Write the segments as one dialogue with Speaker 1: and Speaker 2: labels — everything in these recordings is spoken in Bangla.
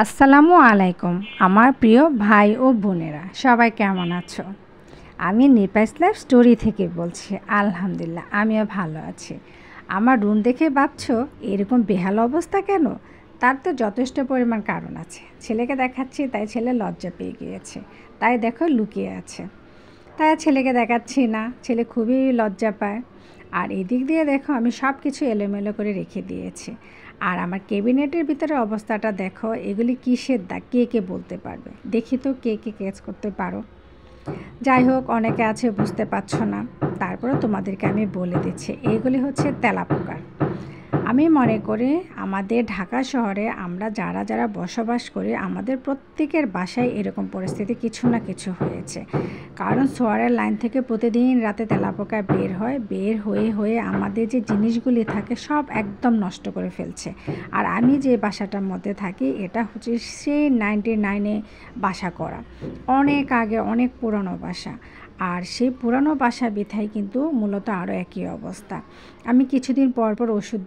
Speaker 1: আসসালামু আলাইকুম আমার প্রিয় ভাই ও বোনেরা, সবাই কেমন আছো? আমি নিপাইস লাইফ স্টোরি থেকে বলছি। আলহামদুলিল্লাহ আমিও ভালো আছি। আমার রুম দেখে ভাবছো এরকম বেহাল অবস্থা কেন? তার তো যথেষ্ট পরিমাণ কারণ আছে। ছেলেকে দেখাচ্ছি তাই ছেলে লজ্জা পেয়ে গিয়েছে, তাই দেখো লুকিয়ে আছে। তাই ছেলেকে দেখাচ্ছি না, ছেলে খুবই লজ্জা পায়। আর এদিক দিয়ে দেখো আমি সব কিছু এলোমেলো করে রেখে দিয়েছি। আর আমার ক্যাবিনেটের ভিতরে অবস্থাটা দেখো, এগুলি কিসের দাগ কে কে বলতে পারবে? দেখি তো কে কে কেচ করতে পারো। যাই হোক, অনেকে আছে বুঝতে পারছো না, তারপরে তোমাদেরকে আমি বলে দিচ্ছি এইগুলি হচ্ছে তেলাপোকা। আমি মনে করি আমাদের ঢাকা শহরে আমরা যারা যারা বসবাস করি আমাদের প্রত্যেকের বাসায় এরকম পরিস্থিতি কিছু না কিছু হয়েছে। কারণ সোয়ারের লাইন থেকে প্রতিদিন রাতে তেলাপোকা বের হয়, বের হয়ে হয়ে আমাদের যে জিনিসগুলি থাকে সব একদম নষ্ট করে ফেলছে। আর আমি যে বাসাটার মধ্যে থাকি এটা হচ্ছে সেই 99-এ বাসা করা, অনেক আগে, অনেক পুরনো বাসা। আর সেই পুরানো বাসা বিথায় কিন্তু মূলত আরও একই অবস্থা। আমি কিছুদিন পর পর ওষুধ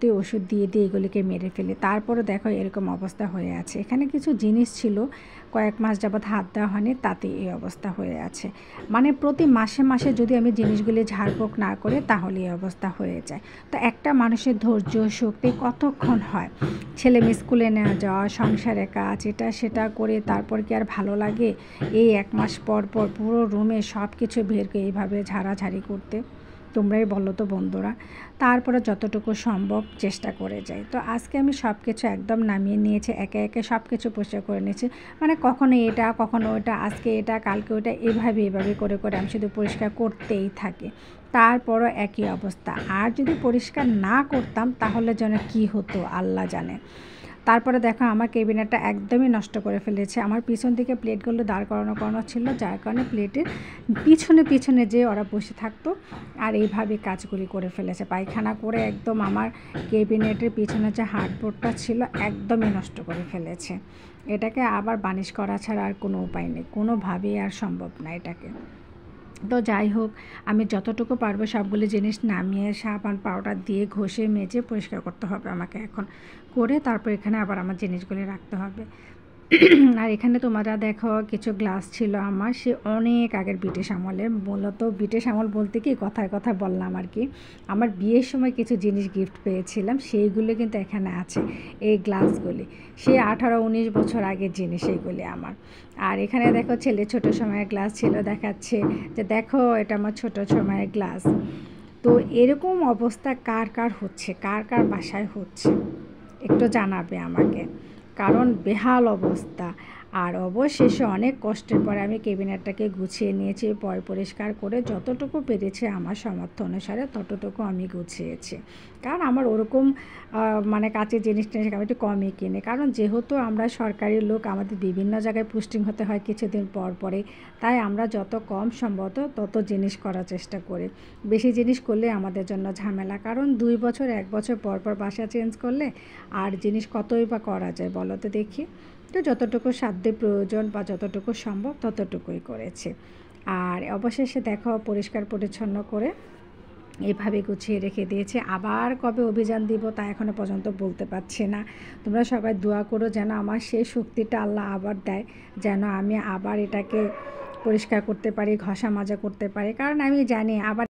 Speaker 1: দিয়ে এগুলিকে মেরে ফেলি, তারপরে দেখো এরকম অবস্থা হয়ে আছে। এখানে কিছু জিনিস ছিল কয়েক মাস যাবৎ হাত দেওয়া হয়নি, তাতে এই অবস্থা হয়ে আছে। মানে প্রতি মাসে মাসে যদি আমি জিনিসগুলি ঝাড়ফুঁক না করে তাহলে এই অবস্থা হয়ে যায়। তো একটা মানুষের ধৈর্য শক্তি কতক্ষণ হয়? ছেলে মেয়ে স্কুলে নেওয়া যাওয়া, সংসারে কাজ, এটা সেটা করে তারপর কি আর ভালো লাগে এই এক মাস পর পর পুরো রুমে সব কিছু বের করে এইভাবে ঝাড়াঝাড়ি করতে? তোমরাই বলো তো বন্ধুরা। তারপরে যতটুকু সম্ভব চেষ্টা করে যাই। তো আজকে আমি সব কিছু একদম নামিয়ে নিয়েছি, একে একে সব কিছু পরিষ্কার করে নিয়েছি। মানে কখনো এটা কখনো ওটা, আজকে এটা কালকে ওটা, এভাবে করে করে আমি শুধু পরিষ্কার করতেই থাকি। তারপরও একই অবস্থা। আর যদি পরিষ্কার না করতাম তাহলে যেন কী হতো আল্লাহ জানে। তারপরে দেখো আমার ক্যাবিনেটটা একদমই নষ্ট করে ফেলেছে। আমার পিছন দিকে প্লেটগুলো দাঁড় করানো ছিল, যার কারণে প্লেটের পিছনে যে ওরা বসে থাকতো আর এইভাবে কাজগুলি করে ফেলেছে। পায়খানা করে একদম আমার ক্যাবিনেটের পিছনে যে হার্ডবোর্ডটা ছিল একদমই নষ্ট করে ফেলেছে। এটাকে আবার বানিশ করা ছাড়া আর কোনো উপায় নেই, কোনোভাবেই আর সম্ভব না এটাকে। তো যাই হোক, আমি যতটুকু পারবো সবগুলো জিনিস নামিয়ে সাবান পাউডার দিয়ে ঘষে মেজে পরিষ্কার করতে হবে আমাকে এখন, করে তারপর এখানে আবার আমার জিনিসগুলি রাখতে হবে। আর এখানে তোমরা দেখো কিছু গ্লাস ছিল আমার, সে অনেক আগের ব্রিটিশ আমলের। মূলত ব্রিটিশ আমল বলতে কি কথায় কথায় বললাম আর কি। আমার বিয়ের সময় কিছু জিনিস গিফট পেয়েছিলাম, সেইগুলো কিন্তু এখানে আছে। এই গ্লাসগুলি সে 18-19 বছর আগের জিনিস এইগুলি আমার। আর এখানে দেখো ছেলে ছোট সময়ের গ্লাস ছিল, দেখাচ্ছে যে দেখো এটা আমার ছোট সময়ের গ্লাস। তো এরকম অবস্থা কার কার হচ্ছে, কার কার বাসায় হচ্ছে একটু জানাবে আমাকে, কারণ বেহাল অবস্থা। আর অবশেষে অনেক কষ্টের পরে আমি ক্যাবিনেটটাকে গুছিয়ে নিয়েছি, পরিষ্কার করে যতটুকু পেরেছি আমার সামর্থ্য অনুসারে ততটুকু আমি গুছিয়েছি। কারণ আমার ওরকম মানে কাছের জিনিস আমি একটু কমই কিনে, কারণ যেহেতু আমরা সরকারি লোক, আমাদের বিভিন্ন জায়গায় পোস্টিং হতে হয় কিছুদিন পর পরে, তাই আমরা যত কম সম্ভবত তত জিনিস করার চেষ্টা করি। বেশি জিনিস করলে আমাদের জন্য ঝামেলা, কারণ 2 বছর 1 বছর পর পর বাসা চেঞ্জ করলে আর জিনিস কতই বা করা যায় বলো তো দেখি। তো যতটুকু সাধ্যে প্রয়োজন বা যতটুকু সম্ভব ততটুকুই করেছে। আর অবশেষে দেখো পরিষ্কার পরিচ্ছন্ন করে এভাবে গুছিয়ে রেখে দিয়েছে। আবার কবে অভিযান দিব তা এখনও পর্যন্ত বলতে পারছি না। তোমরা সবাই দোয়া করো যেন আমার সেই শক্তিটা আল্লাহ আবার দেয়, যেন আমি আবার এটাকে পরিষ্কার করতে পারি, ঘষা মাজা করতে পারি। কারণ আমি জানি আবার